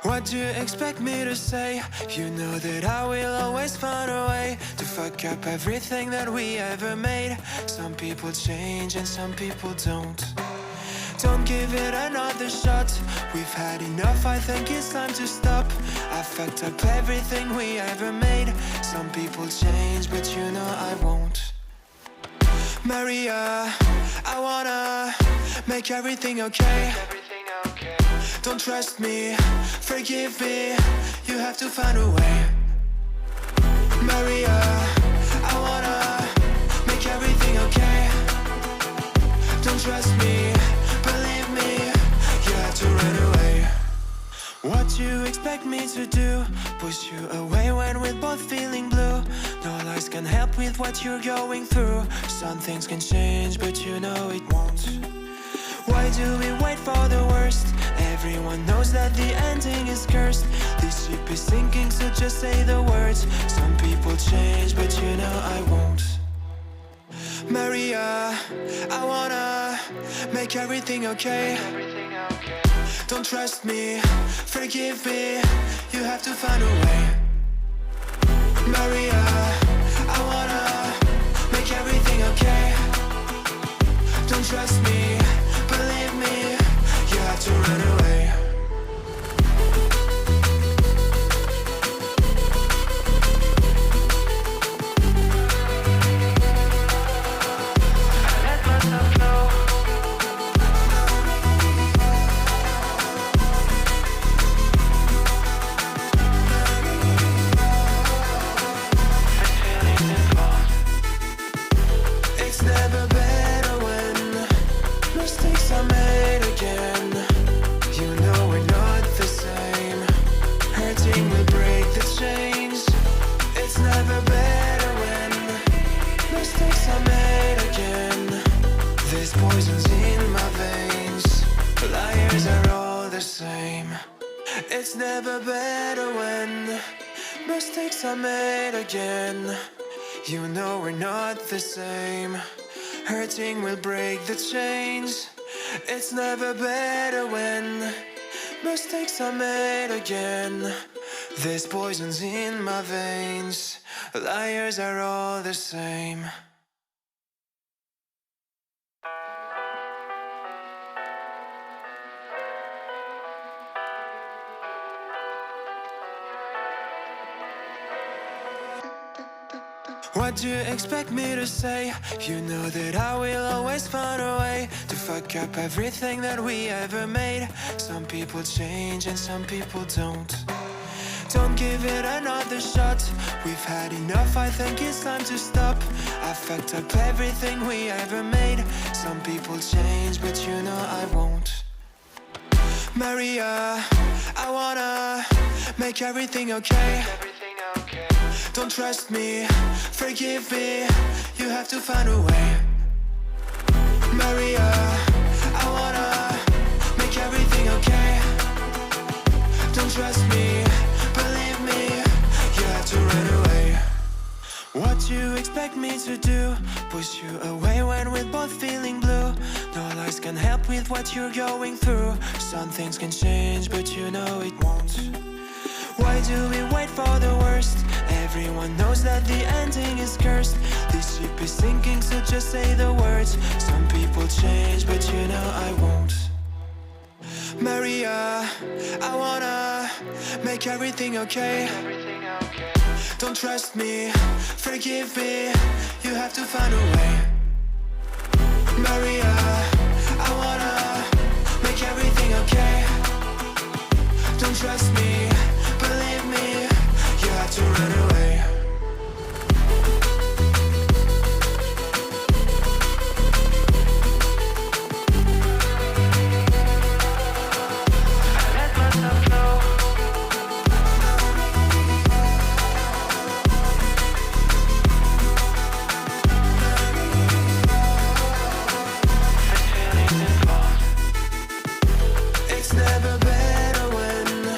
What do you expect me to say? You know that I will always find a way to fuck up everything that we ever made. Some people change and some people don't. Don't give it another shot. We've had enough, I think it's time to stop. I fucked up everything we ever made. Some people change, but you know I won't. Maria, I wanna make everything okay. Don't trust me, forgive me, you have to find a way. Maria, I wanna make everything okay. Don't trust me, believe me, you have to run away. What you expect me to do? Push you away when we're both feeling blue. No lies can help with what you're going through. Some things can change, but you know it won't. Why do we wait for the worst? Everyone knows that the ending is cursed. This ship is sinking, so just say the words. Some people change, but you know I won't. Maria, I wanna make everything okay. Don't trust me, forgive me, you have to find a way. Maria, I wanna make everything okay. Don't trust me, believe me, you have to run away. It's never better when mistakes are made again. You know we're not the same. Hurting will break the chains. It's never better when mistakes are made again. There's poisons in my veins. Liars are all the same. It's never better when mistakes are made again. You know we're not the same. Hurting will break the chains. It's never better when mistakes are made again. There's poisons in my veins. Liars are all the same. What do you expect me to say? You know that I will always find a way to fuck up everything that we ever made. Some people change and some people don't. Don't give it another shot. We've had enough, I think it's time to stop. I fucked up everything we ever made. Some people change, but you know I won't. Maria, I wanna make everything okay. Don't trust me, forgive me, you have to find a way. Maria, I wanna make everything okay. Don't trust me, believe me, you have to run away. What you expect me to do? Push you away when we're both feeling blue. No lies can help with what you're going through. Some things can change, but you know it won't. Why do we wait for the worst? Everyone knows that the ending is cursed. This ship is sinking, so just say the words. Some people change, but you know I won't. Maria, I wanna make everything okay. Don't trust me, forgive me, you have to find a way. Maria, I wanna make everything okay. Don't trust me, believe me, you have to run away. It's never better when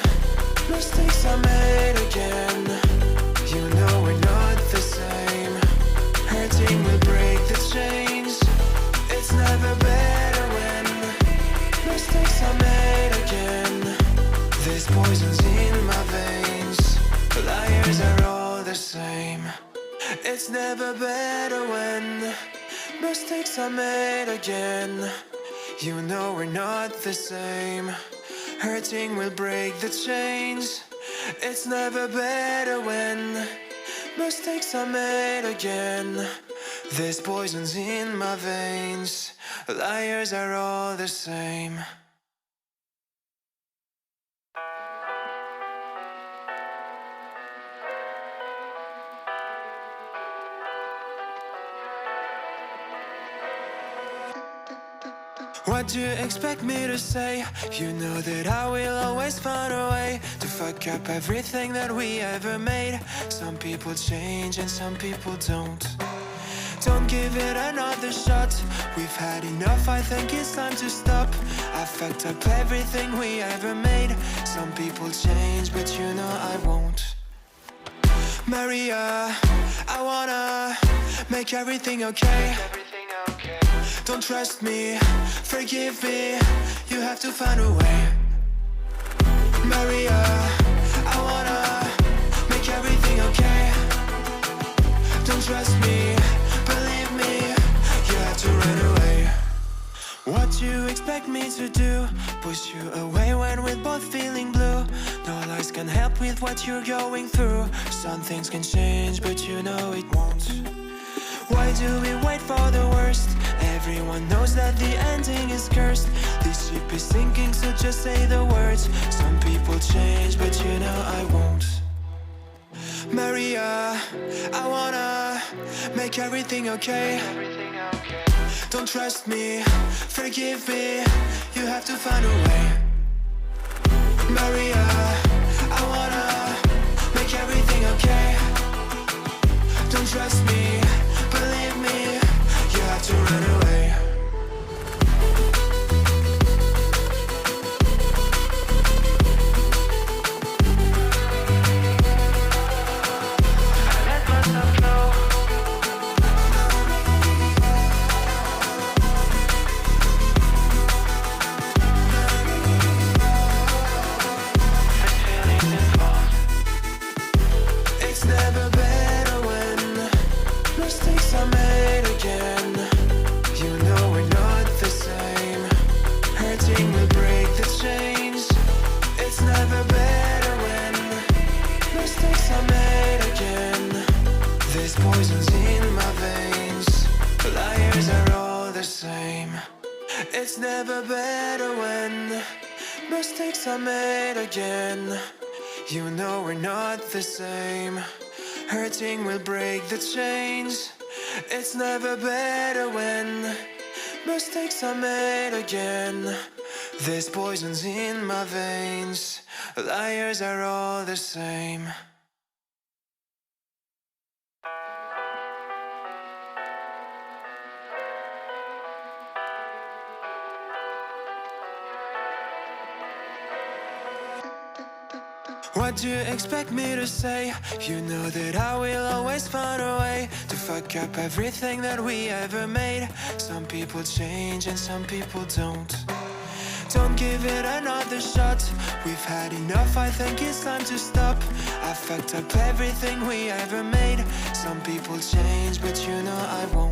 the same. It's never better when mistakes are made again. You know we're not the same. Hurting will break the chains. It's never better when mistakes are made again. There's poisons in my veins. Liars are all the same. What do you expect me to say? You know that I will always find a way to fuck up everything that we ever made. Some people change and some people don't. Don't give it another shot. We've had enough, I think it's time to stop. I fucked up everything we ever made. Some people change, but you know I won't. Maria, I wanna make everything okay. Don't trust me, forgive me, you have to find a way. Maria, I wanna make everything okay. Don't trust me, believe me, you have to run away. What do you expect me to do? Push you away when we're both feeling blue. No lies can help with what you're going through. Some things can change, but you know it won't. Why do we wait for the worst? Everyone knows that the ending is cursed. This ship is sinking, so just say the words. Some people change, but you know I won't. Maria, I wanna make everything okay. Don't trust me, forgive me, you have to find a way. Maria, I wanna make everything okay. Don't trust me, believe me, you have to run away. It's never better when mistakes are made again. You know we're not the same. Hurting will break the chains. It's never better when mistakes are made again. There's poisons in my veins. Liars are all the same. It's never better when mistakes are made again. You know we're not the same. Hurting will break the chains. It's never better when mistakes are made again. There's poisons in my veins. Liars are all the same. What do you expect me to say? You know that I will always find a way to fuck up everything that we ever made. Some people change and some people don't. Don't give it another shot. We've had enough, I think it's time to stop. I fucked up everything we ever made. Some people change, but you know I won't.